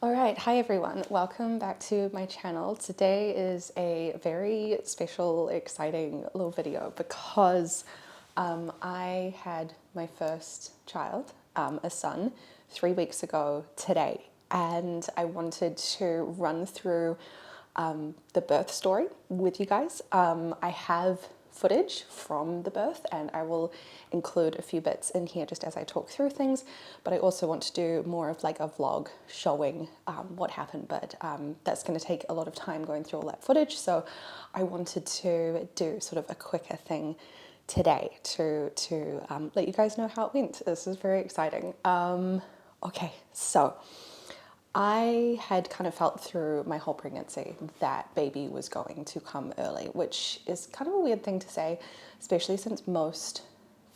All right, hi everyone. Welcome back to my channel. Today is a very special, exciting little video because I had my first child, a son, 3 weeks ago today, and I wanted to run through the birth story with you guys. I have footage from the birth and I will include a few bits in here just as I talk through things, but I also want to do more of like a vlog showing what happened, but that's going to take a lot of time going through all that footage, so I wanted to do sort of a quicker thing today to let you guys know how it went. This is very exciting. Okay, so I had kind of felt through my whole pregnancy that baby was going to come early, which is kind of a weird thing to say, especially since most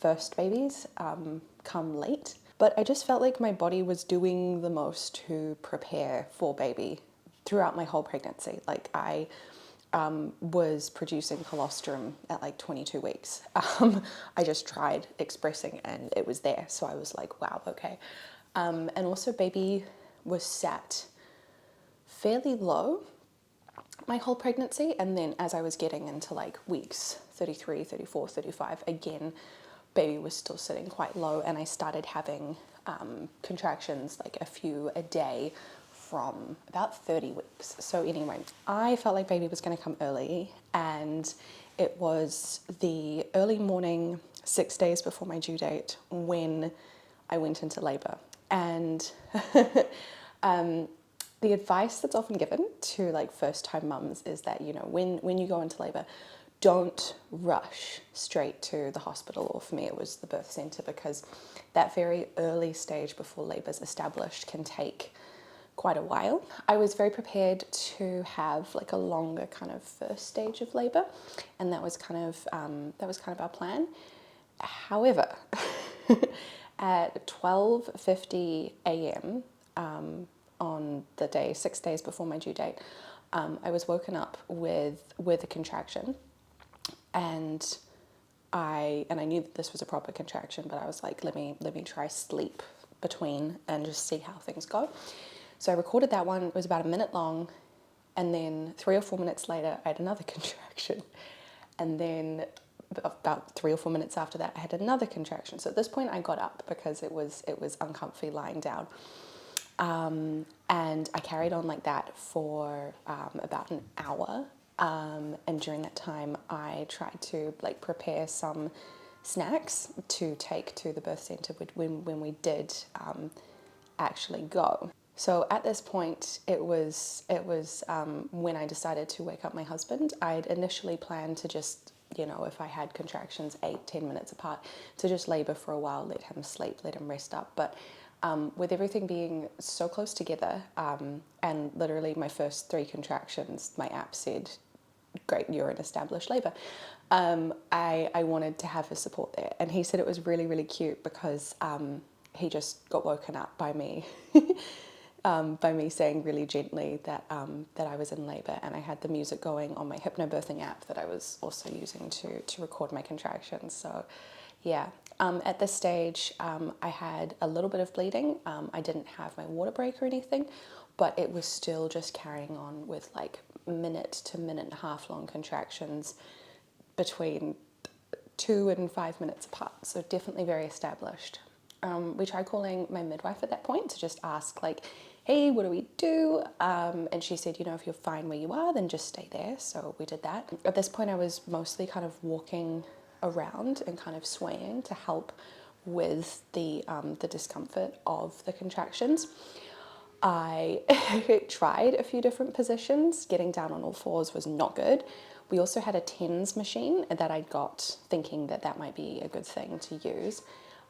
first babies come late. But I just felt like my body was doing the most to prepare for baby throughout my whole pregnancy. Like I was producing colostrum at like 22 weeks. I just tried expressing and it was there. So I was like, wow, okay. And also baby was sat fairly low my whole pregnancy, and then as I was getting into like weeks 33, 34, 35, again baby was still sitting quite low, and I started having contractions, like a few a day from about 30 weeks. So anyway, I felt like baby was going to come early, and it was the early morning, 6 days before my due date, when I went into labor. And the advice that's often given to like first time mums is that, you know, when you go into labor, don't rush straight to the hospital, or for me it was the birth center, because that very early stage before labor's established can take quite a while. I was very prepared to have like a longer kind of first stage of labor, and that was kind of our plan. However, at 12:50 a.m. On the day 6 days before my due date, I was woken up with a contraction, and I knew that this was a proper contraction, but I was like, let me try sleep between and just see how things go. So I recorded that one. It was about a minute long, and then 3 or 4 minutes later I had another contraction, and then about 3 or 4 minutes after that I had another contraction. So at this point I got up because it was uncomfy lying down. And I carried on like that for about an hour, and during that time I tried to like prepare some snacks to take to the birth center when we did actually go. So at this point it was when I decided to wake up my husband. I'd initially planned to just, you know, if I had contractions 8-10 minutes apart, to just labor for a while, let him sleep, let him rest up. But with everything being so close together, and literally my first 3 contractions, my app said, great, you're in established labor. I wanted to have his support there. And he said it was really, really cute because he just got woken up by me, by me saying really gently that I was in labor, and I had the music going on my hypnobirthing app that I was also using to record my contractions. So yeah, at this stage I had a little bit of bleeding. I didn't have my water break or anything, but it was still just carrying on with like minute to minute and a half long contractions between 2 and 5 minutes apart. So definitely very established. We tried calling my midwife at that point to just ask like, hey, what do we do? And she said, you know, if you're fine where you are, then just stay there. So we did that. At this point I was mostly kind of walking around and kind of swaying to help with the discomfort of the contractions. I tried a few different positions. Getting down on all fours was not good. We also had a TENS machine that I got thinking that that might be a good thing to use.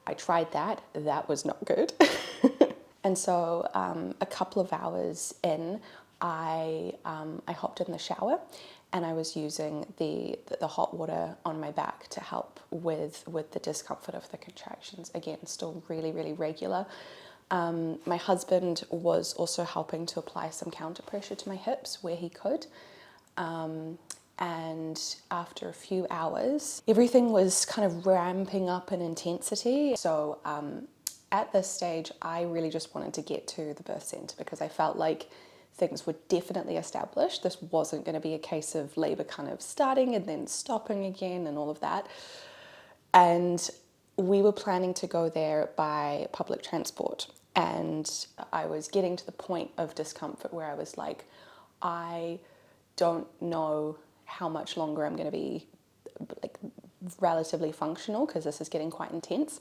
I tried that. That was not good. And so a couple of hours in, I hopped in the shower, and I was using the hot water on my back to help with the discomfort of the contractions. Again, still really, really regular. My husband was also helping to apply some counter pressure to my hips where he could. And after a few hours, everything was kind of ramping up in intensity. So at this stage, I really just wanted to get to the birth centre because I felt like things were definitely established. This wasn't going to be a case of labour kind of starting and then stopping again and all of that. And we were planning to go there by public transport. And I was getting to the point of discomfort where I was like, I don't know how much longer I'm going to be like relatively functional because this is getting quite intense.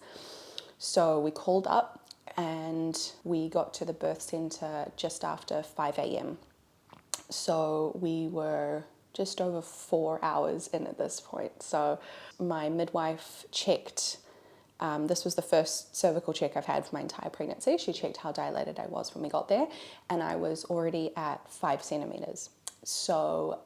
So we called up and we got to the birth centre just after 5 a.m. So we were just over 4 hours in at this point. So my midwife checked, this was the first cervical check I've had for my entire pregnancy. She checked how dilated I was when we got there, and I was already at 5 centimetres. So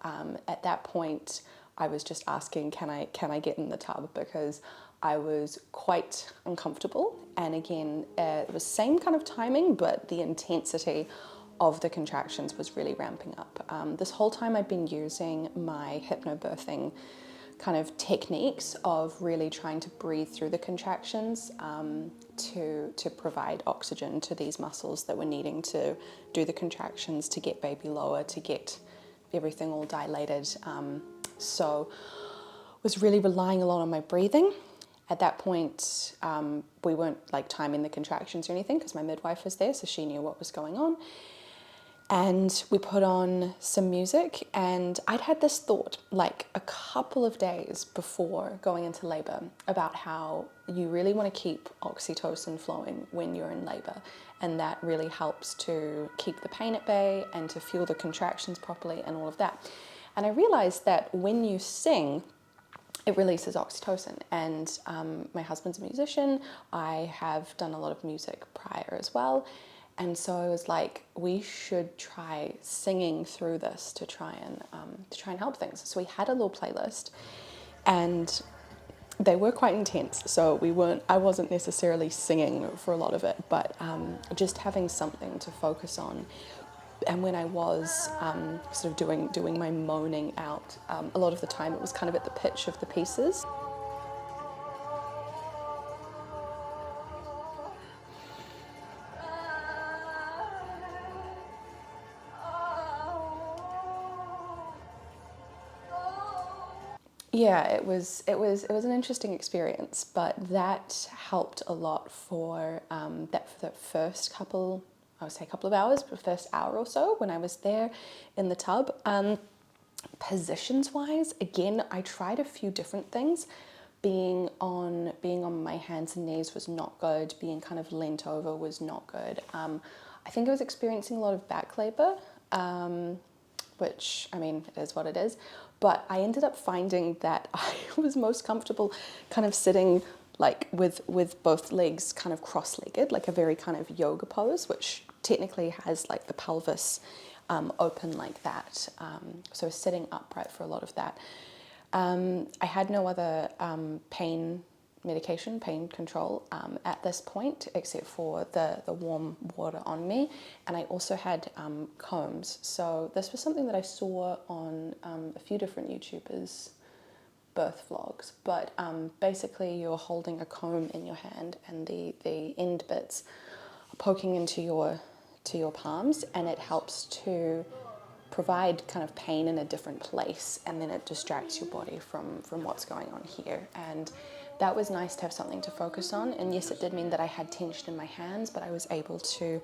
at that point, I was just asking, can I get in the tub? Because I was quite uncomfortable. And again, it was same kind of timing, but the intensity of the contractions was really ramping up. This whole time I'd been using my hypnobirthing kind of techniques of really trying to breathe through the contractions to provide oxygen to these muscles that were needing to do the contractions, to get baby lower, to get everything all dilated. So was really relying a lot on my breathing. At that point, we weren't like timing the contractions or anything because my midwife was there, so she knew what was going on. And we put on some music, and I'd had this thought like a couple of days before going into labour about how you really want to keep oxytocin flowing when you're in labour, and that really helps to keep the pain at bay and to fuel the contractions properly and all of that. And I realised that when you sing, it releases oxytocin, and my husband's a musician. I have done a lot of music prior as well. And so I was like, we should try singing through this to try and help things. So we had a little playlist, and they were quite intense. So I wasn't necessarily singing for a lot of it, but just having something to focus on. And when I was sort of doing my moaning out, a lot of the time it was kind of at the pitch of the pieces. Yeah, it was an interesting experience, but that helped a lot for the first couple of hours, but the first hour or so when I was there in the tub. Positions wise, again, I tried a few different things. Being on my hands and knees was not good. Being kind of leant over was not good. I think I was experiencing a lot of back labor, which, I mean, it is what it is. But I ended up finding that I was most comfortable kind of sitting like with both legs kind of cross-legged, like a very kind of yoga pose, which technically has like the pelvis open like that. So sitting upright for a lot of that. I had no other pain control at this point, except for the warm water on me. And I also had combs. So this was something that I saw on a few different YouTubers' birth vlogs. But basically you're holding a comb in your hand, and the end bits are poking into your palms, and it helps to provide kind of pain in a different place, and then it distracts your body from what's going on here. And that was nice to have something to focus on. And yes, it did mean that I had tension in my hands, but I was able to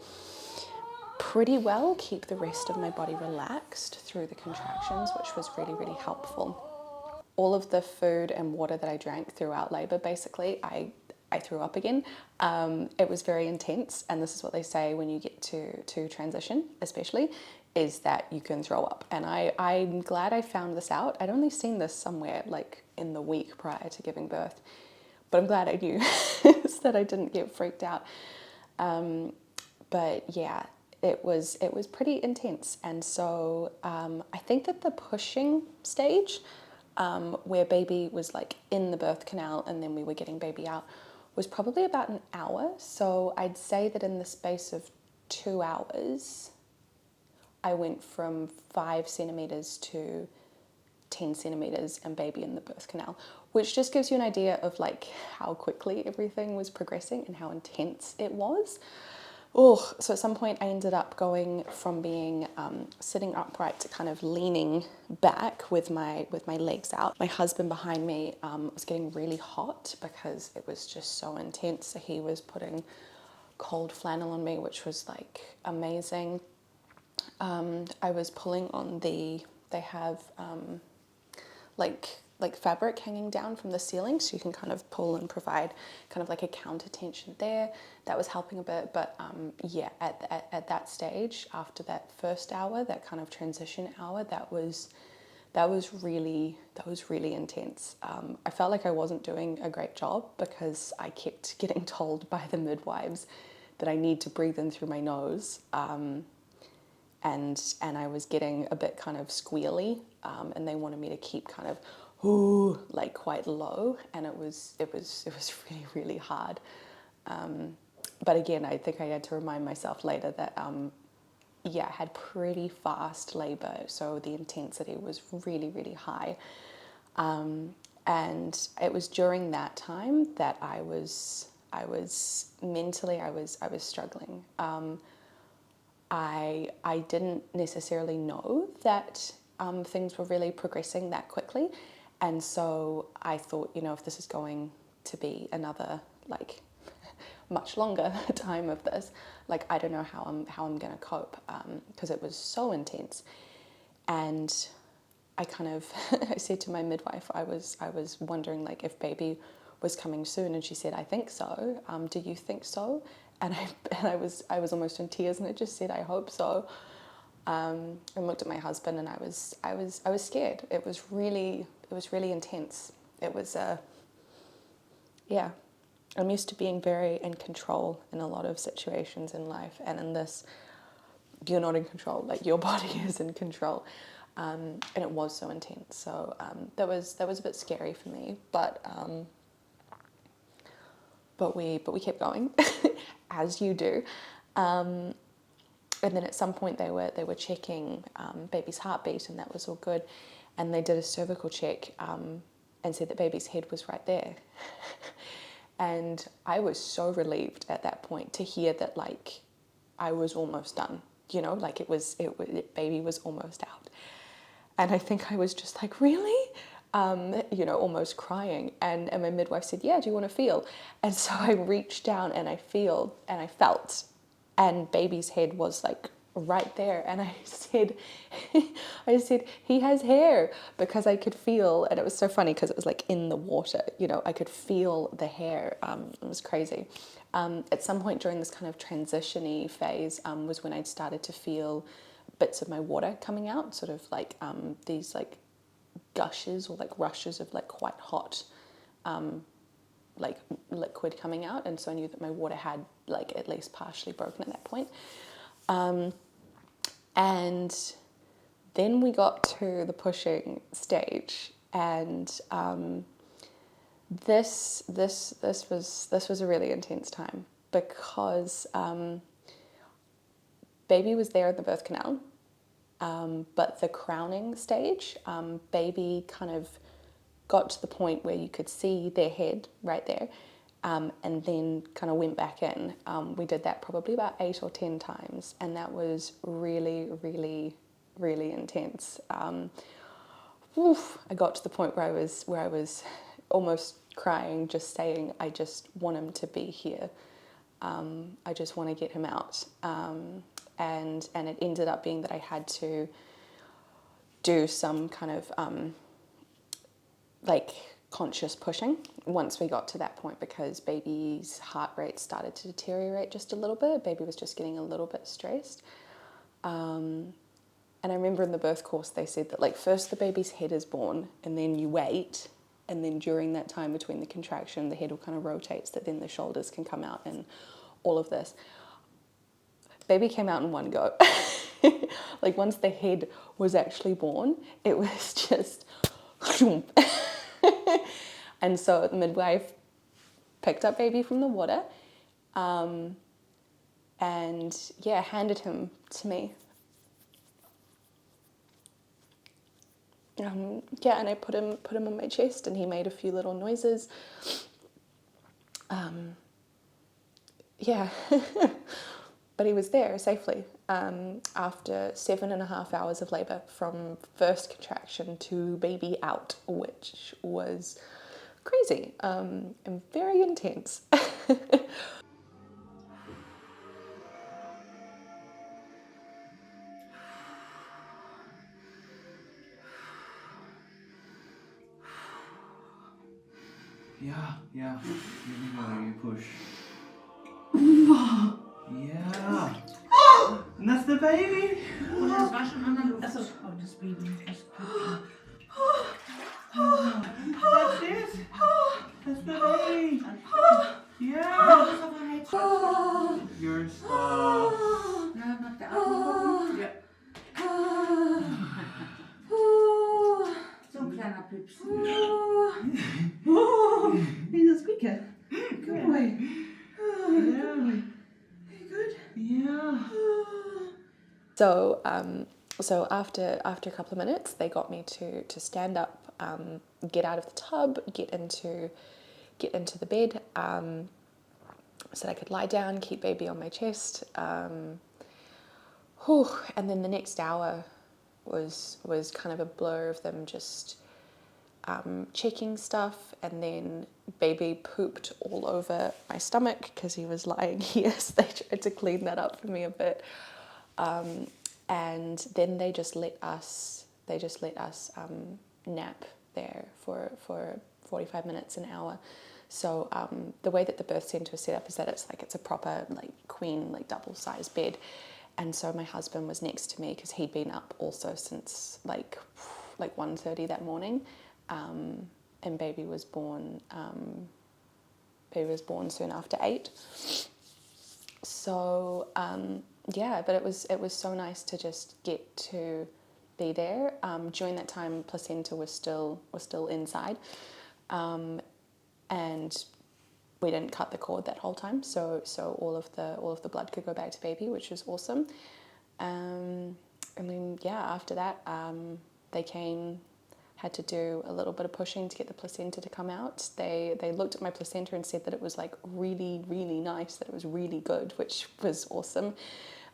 pretty well keep the rest of my body relaxed through the contractions, which was really, really helpful. All of the food and water that I drank throughout labour, basically, I threw up again. It was very intense, and this is what they say when you get to transition, especially, is that you can throw up. And I'm glad I found this out. I'd only seen this somewhere like in the week prior to giving birth, but I'm glad I knew so that I didn't get freaked out. But yeah, it was pretty intense. And so I think that the pushing stage, where baby was like in the birth canal and then we were getting baby out, was probably about an hour. So I'd say that in the space of 2 hours, I went from 5 centimeters to 10 centimeters and baby in the birth canal, which just gives you an idea of like how quickly everything was progressing and how intense it was. Oh, so at some point I ended up going from being sitting upright to kind of leaning back with my legs out. My husband behind me was getting really hot because it was just so intense. So he was putting cold flannel on me, which was like amazing. I was pulling on they have like fabric hanging down from the ceiling, so you can kind of pull and provide kind of like a counter tension there. That was helping a bit, but yeah, at that stage, after that first hour, that kind of transition hour, that was really intense. I felt like I wasn't doing a great job because I kept getting told by the midwives that I need to breathe in through my nose, and I was getting a bit kind of squealy, and they wanted me to keep kind of like quite low, and it was really hard. But again, I think I had to remind myself later that yeah, I had pretty fast labor, so the intensity was really high. And it was during that time that I was mentally struggling. I didn't necessarily know that things were really progressing that quickly, and so I thought, you know, if this is going to be another like much longer time of this, like I don't know how I'm gonna cope, because it was so intense. And I kind of I said to my midwife, I was wondering like if baby was coming soon, and she said, I think so. Do you think so? And I was almost in tears, and I just said, I hope so. And looked at my husband, and I was scared. It was really intense. It was yeah. I'm used to being very in control in a lot of situations in life, and in this, you're not in control. Like your body is in control, and it was so intense. So that was a bit scary for me, but we kept going, as you do. And then at some point they were checking baby's heartbeat, and that was all good. And they did a cervical check and said that baby's head was right there. And I was so relieved at that point to hear that, like, I was almost done, you know, like baby was almost out. And I think I was just like, really? You know, almost crying. And my midwife said, yeah, do you want to feel? And so I reached down and I felt, and baby's head was like right there. And I said, he has hair, because I could feel, and it was so funny because it was like in the water, you know, I could feel the hair. It was crazy. At some point during this kind of transition-y phase was when I'd started to feel bits of my water coming out, sort of like these like gushes or like rushes of like quite hot like liquid coming out, and so I knew that my water had like at least partially broken at that point. And then we got to the pushing stage, and this was a really intense time, because baby was there in the birth canal, but the crowning stage, baby kind of got to the point where you could see their head right there, and then kind of went back in. We did that probably about 8 or 10 times, and that was really intense. I got to the point where I was almost crying, just saying, I just want him to be here. I just want to get him out. And it ended up being that I had to do some kind of like conscious pushing once we got to that point, because baby's heart rate started to deteriorate just a little bit. Baby was just getting a little bit stressed. And I remember in the birth course they said that, like, first the baby's head is born, and then you wait, and then during that time between the contraction the head will kind of rotate so that then the shoulders can come out and all of this. Baby came out in one go. Like, once the head was actually born, it was just and so the midwife picked up baby from the water, and yeah, handed him to me. yeah, and I put him on my chest, and he made a few little noises. Yeah, but he was there safely after 7.5 hours of labour from first contraction to baby out, which was crazy and very intense. Yeah. Here we go. You push. Yeah. And that's the baby. Und das war schon an der Luft. Achso, oh, das Baby. Das That's it. That's the baby. Yeah. You're Na, nach der Atmung. Ja. So ein kleiner Pips. He's a squeaker. Good boy. Yeah. Are you good? Yeah. So after a couple of minutes, they got me to stand up, get out of the tub, get into the bed, so that I could lie down, keep baby on my chest. And then the next hour was kind of a blur of them just checking stuff, and then baby pooped all over my stomach because he was lying here, so they tried to clean that up for me a bit. And then they just let us nap there for 45 minutes, an hour. So the way that the birth centre is set up is that it's a proper queen double-sized bed, and so my husband was next to me because he'd been up also since like 1:30 that morning, and baby was born soon after 8. So yeah, but it was so nice to just get to be there. During that time, placenta was still inside, and we didn't cut the cord that whole time. So all of the blood could go back to baby, which was awesome. And then yeah, after that, they came. Had to do a little bit of pushing to get the placenta to come out. They looked at my placenta and said that it was really, really nice, that it was really good, which was awesome.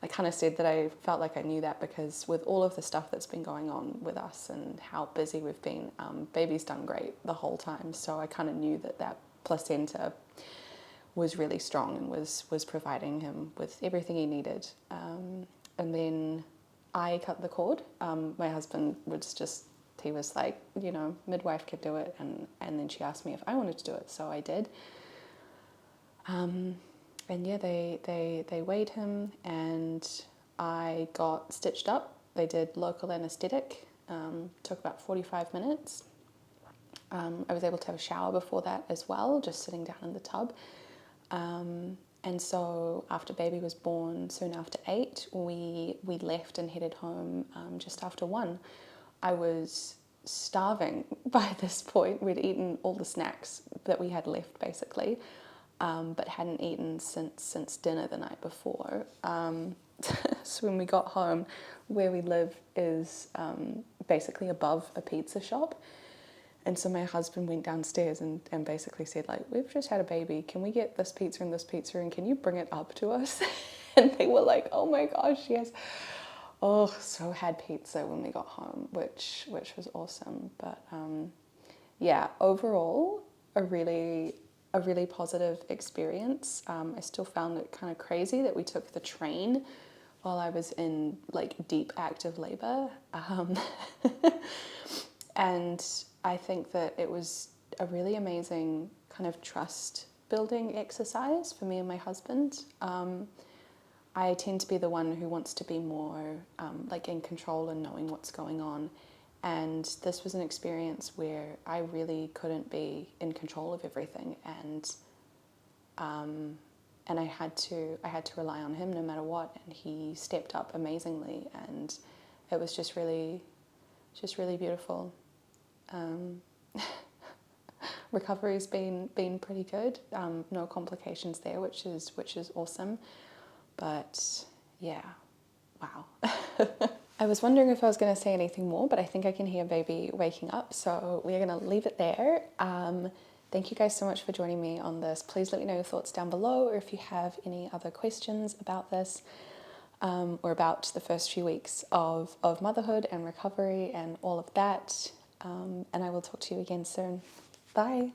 I kind of said that I felt like I knew that because with all of the stuff that's been going on with us and how busy we've been, baby's done great the whole time. So I kind of knew that placenta was really strong and was providing him with everything he needed. And then I cut the cord. My husband he was like, midwife could do it, and then she asked me if I wanted to do it, so I did. And yeah, they weighed him, and I got stitched up. They did local anaesthetic. Took about 45 minutes. I was able to have a shower before that as well, just sitting down in the tub. And so after baby was born, soon after 8, we left and headed home just after 1. I was starving by this point. We'd eaten all the snacks that we had left, basically, but hadn't eaten since dinner the night before. So when we got home, where we live is basically above a pizza shop. And so my husband went downstairs and basically said, we've just had a baby. Can we get this pizza and can you bring it up to us? And they were like, oh my gosh, yes. Oh, so had pizza when we got home, which was awesome. But yeah, overall, a really positive experience. I still found it kind of crazy that we took the train while I was in deep active labor. And I think that it was a really amazing kind of trust building exercise for me and my husband. I tend to be the one who wants to be more in control and knowing what's going on. And this was an experience where I really couldn't be in control of everything, and I had to rely on him no matter what, and he stepped up amazingly, and it was just really beautiful. Recovery's been pretty good. No complications there, which is awesome. But yeah, wow. I was wondering if I was going to say anything more, but I think I can hear baby waking up, so we're going to leave it there. Thank you guys so much for joining me on this. Please let me know your thoughts down below, or if you have any other questions about this, or about the first few weeks of motherhood and recovery and all of that. And I will talk to you again soon. Bye.